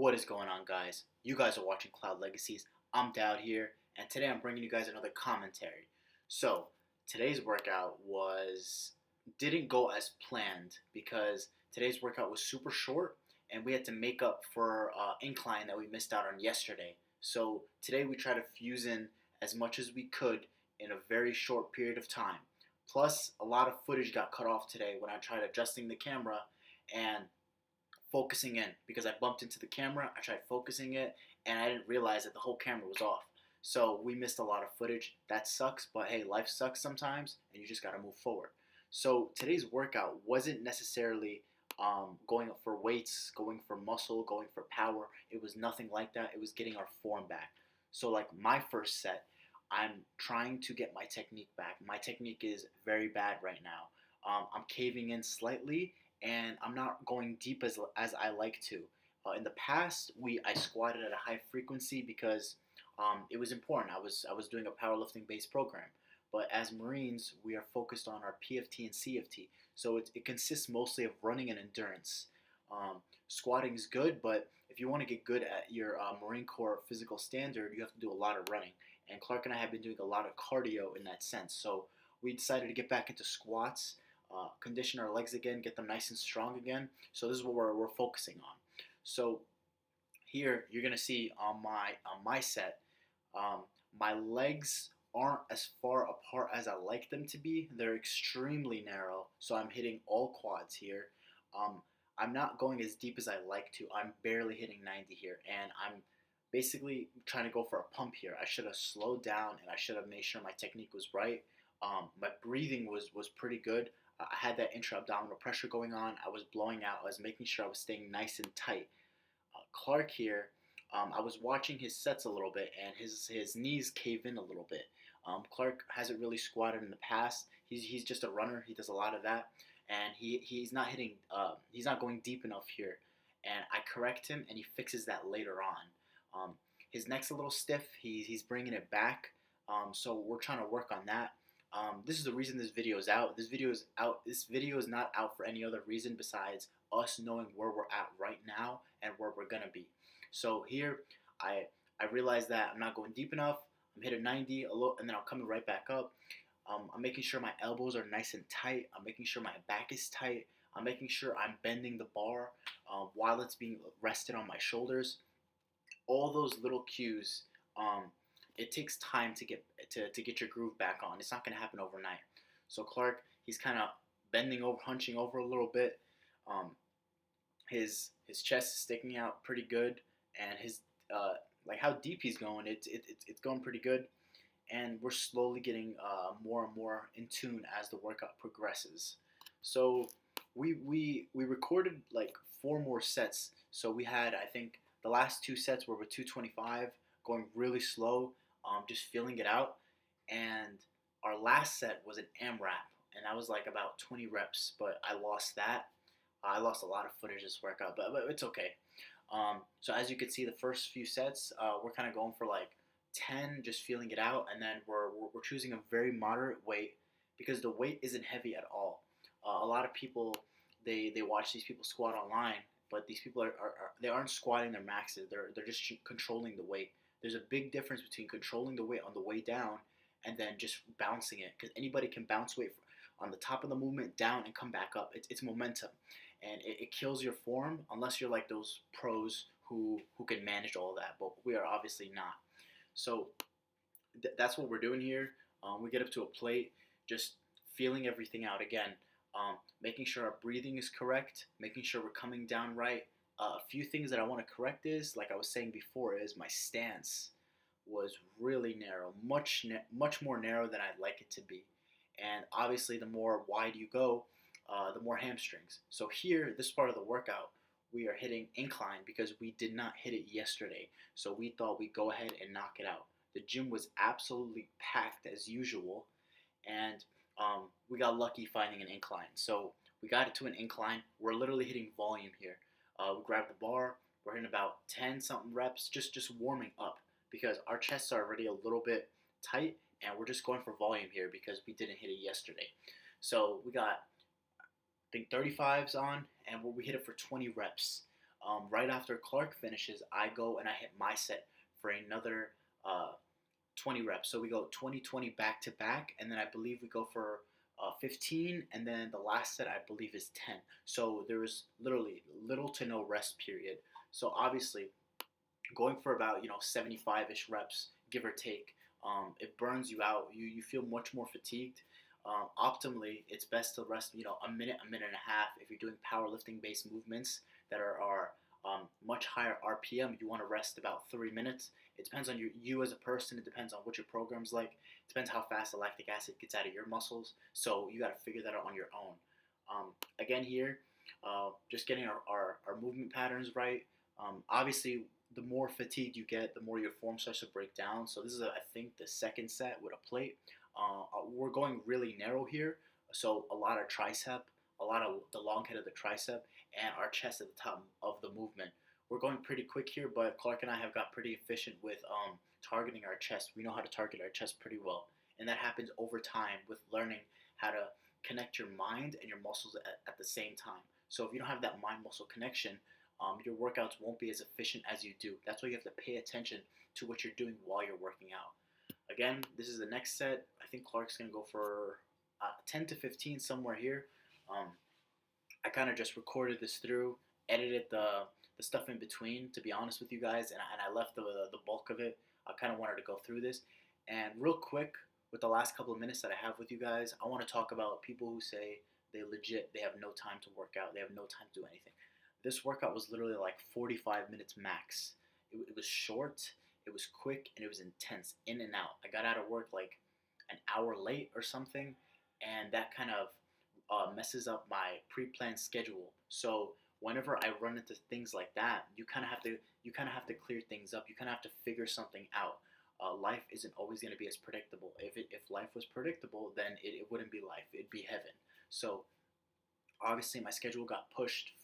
What is going on, guys? You guys are watching Cloud Legacies. I'm Dowd here, and today I'm bringing you guys another commentary. So, today's workout didn't go as planned because today's workout was super short, and we had to make up for incline that we missed out on yesterday. So today we try to fuse in as much as we could in a very short period of time. Plus, a lot of footage got cut off today when I tried adjusting the camera and focusing in because I bumped into the camera. I tried focusing it and I didn't realize that the whole camera was off. So we missed a lot of footage. That sucks, but hey, life sucks sometimes and you just got to move forward. So today's workout wasn't necessarily going up for weights, going for muscle, going for power. It was nothing like that. It was getting our form back. So like my first set, I'm trying to get my technique back. My technique is very bad right now. I'm caving in slightly and I'm not going deep as I like to. In the past, I squatted at a high frequency because it was important. I was doing a powerlifting based program, but as Marines, we are focused on our PFT and CFT. So it consists mostly of running and endurance. Squatting is good, but if you want to get good at your Marine Corps physical standard, you have to do a lot of running. And Clark and I have been doing a lot of cardio in that sense. So we decided to get back into squats, condition our legs again, get them nice and strong again. So this is what we're focusing on. So here you're gonna see on my set, my legs aren't as far apart as I like them to be. They're extremely narrow, so I'm hitting all quads here. I'm not going as deep as I like to. I'm barely hitting 90 here, and I'm basically trying to go for a pump here. I should have slowed down, and I should have made sure my technique was right. My breathing was pretty good. I had that intra-abdominal pressure going on. I was blowing out. I was making sure I was staying nice and tight. Clark here, I was watching his sets a little bit, and his knees cave in a little bit. Clark hasn't really squatted in the past. He's just a runner. He does a lot of that, and he's not hitting. He's not going deep enough here. And I correct him, and he fixes that later on. His neck's a little stiff. He's bringing it back. So we're trying to work on that. This is the reason this video is out. This video is out. This video is not out for any other reason besides us knowing where we're at right now and where we're gonna be. So here, I realize that I'm not going deep enough. I'm hitting 90 a little, and then I'm coming right back up. I'm making sure my elbows are nice and tight. I'm making sure my back is tight. I'm making sure I'm bending the bar while it's being rested on my shoulders. All those little cues. It takes time to get your groove back on. It's not going to happen overnight. So Clark, he's kind of bending over, hunching over a little bit. His chest is sticking out pretty good, and his like how deep he's going, it's going pretty good, and we're slowly getting more and more in tune as the workout progresses. So we recorded like 4 more sets. So we had, I think the last 2 sets were with 225, going really slow, just feeling it out, and our last set was an AMRAP, and that was like about 20 reps, but I lost that. I lost a lot of footage this workout, but it's okay. So as you can see, the first few sets, we're kind of going for like 10, just feeling it out, and then we're choosing a very moderate weight because the weight isn't heavy at all. A lot of people, they watch these people squat online, but these people they aren't squatting their maxes. They're just controlling the weight. There's a big difference between controlling the weight on the way down and then just bouncing it, because anybody can bounce weight on the top of the movement down and come back up. It's momentum, and it kills your form unless you're like those pros who can manage all of that, but we are obviously not. So that's what we're doing here. We get up to a plate, just feeling everything out again, making sure our breathing is correct, making sure we're coming down right. A few things that I want to correct is, like I was saying before, is my stance was really narrow, much more narrow than I'd like it to be. And obviously, the more wide you go, the more hamstrings. So here, this part of the workout, we are hitting incline because we did not hit it yesterday. So we thought we'd go ahead and knock it out. The gym was absolutely packed as usual, and we got lucky finding an incline. So we got it to an incline. We're literally hitting volume here. We grabbed the bar. We're hitting about 10 something reps, just warming up because our chests are already a little bit tight, and we're just going for volume here because we didn't hit it yesterday. So we got, I think, 35s on, and we hit it for 20 reps. Right after Clark finishes, I go and I hit my set for another 20 reps. So we go 20, 20 back to back, and then I believe we go for 15, and then the last set I believe is 10. So there was literally little to no rest period. So obviously, going for about 75ish reps, give or take, it burns you out. You feel much more fatigued. Optimally, it's best to rest a minute, a minute and a half. If you're doing powerlifting based movements that are much higher RPM, you want to rest about 3 minutes. It depends on you as a person. It depends on what your program's like. It depends how fast the lactic acid gets out of your muscles. So you got to figure that out on your own. Again here, just getting our movement patterns right. Obviously, the more fatigued you get, the more your form starts to break down. So this is, I think, the second set with a plate. We're going really narrow here, so a lot of tricep, a lot of the long head of the tricep, and our chest at the top of the movement. We're going pretty quick here, but Clark and I have got pretty efficient with targeting our chest. We know how to target our chest pretty well, and that happens over time with learning how to connect your mind and your muscles at the same time. So if you don't have that mind-muscle connection, your workouts won't be as efficient as you do. That's why you have to pay attention to what you're doing while you're working out. Again, this is the next set. I think Clark's going to go for 10 to 15, somewhere here. I kind of just recorded this through, edited the stuff in between, to be honest with you guys, and I left the bulk of it. I kind of wanted to go through this. And real quick, with the last couple of minutes that I have with you guys, I want to talk about people who say they have no time to work out. They have no time to do anything. This workout was literally like 45 minutes max. It was short, it was quick, and it was intense, in and out. I got out of work like an hour late or something, and that kind of messes up my pre-planned schedule. So whenever I run into things like that, you kind of have to clear things up. You kind of have to figure something out. Life isn't always going to be as predictable. If life was predictable, then it wouldn't be life. It'd be heaven. So obviously my schedule got pushed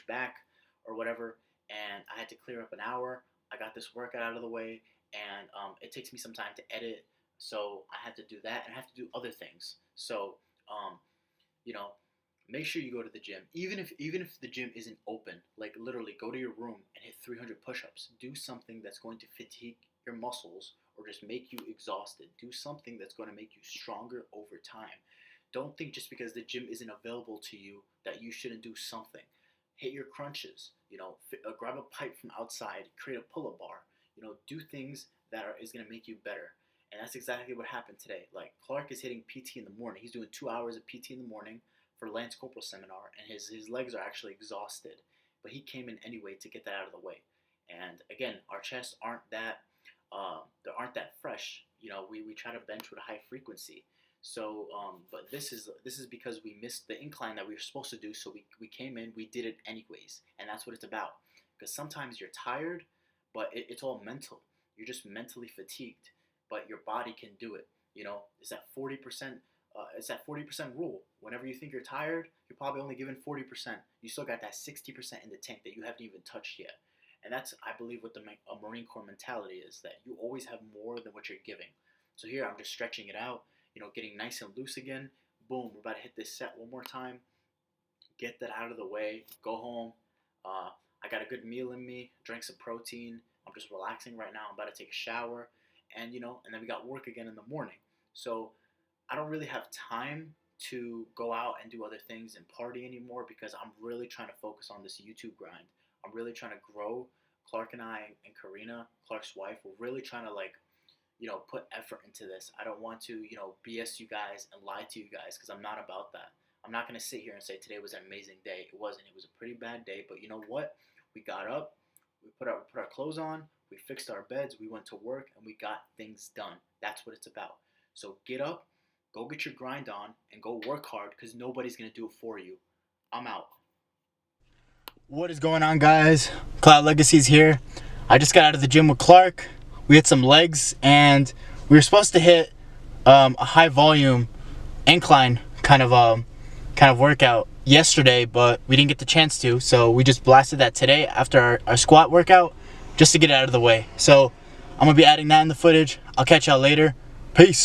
back or whatever, and I had to clear up an hour. I got this workout out of the way, and it takes me some time to edit, so I had to do that, and I have to do other things. So make sure you go to the gym, even if the gym isn't open. Like literally, go to your room and hit 300 push-ups. Do something that's going to fatigue your muscles or just make you exhausted. Do something that's going to make you stronger over time. Don't think just because the gym isn't available to you that you shouldn't do something. Hit your crunches. Grab a pipe from outside. Create a pull-up bar. Do things that is going to make you better. And that's exactly what happened today. Like Clark is hitting PT in the morning. He's doing 2 hours of PT in the morning for Lance Corporal seminar, and his legs are actually exhausted. But he came in anyway to get that out of the way. And again, our chests aren't that fresh. We try to bench with a high frequency. So, but this is because we missed the incline that we were supposed to do. So we came in, we did it anyways, and that's what it's about. Because sometimes you're tired, but it's all mental. You're just mentally fatigued, but your body can do it. It's that 40%. It's that 40% rule. Whenever you think you're tired, you're probably only given 40%. You still got that 60% in the tank that you haven't even touched yet. And that's, I believe, what a Marine Corps mentality is, that you always have more than what you're giving. So here I'm just stretching it out, getting nice and loose again. Boom, we're about to hit this set one more time. Get that out of the way. Go home. I got a good meal in me. Drank some protein. I'm just relaxing right now. I'm about to take a shower. And, and then we got work again in the morning. So I don't really have time to go out and do other things and party anymore because I'm really trying to focus on this YouTube grind. I'm really trying to grow. Clark and I and Karina, Clark's wife, we're really trying to put effort into this. I don't want to, BS you guys and lie to you guys because I'm not about that. I'm not going to sit here and say today was an amazing day. It wasn't. It was a pretty bad day. But you know what? We got up. We put our clothes on. We fixed our beds. We went to work and we got things done. That's what it's about. So get up. Go get your grind on and go work hard because nobody's going to do it for you. I'm out. What is going on, guys? Cloud Legacies here. I just got out of the gym with Clark. We hit some legs and we were supposed to hit a high volume incline kind of workout yesterday, but we didn't get the chance to. So we just blasted that today after our squat workout just to get it out of the way. So I'm going to be adding that in the footage. I'll catch y'all later. Peace.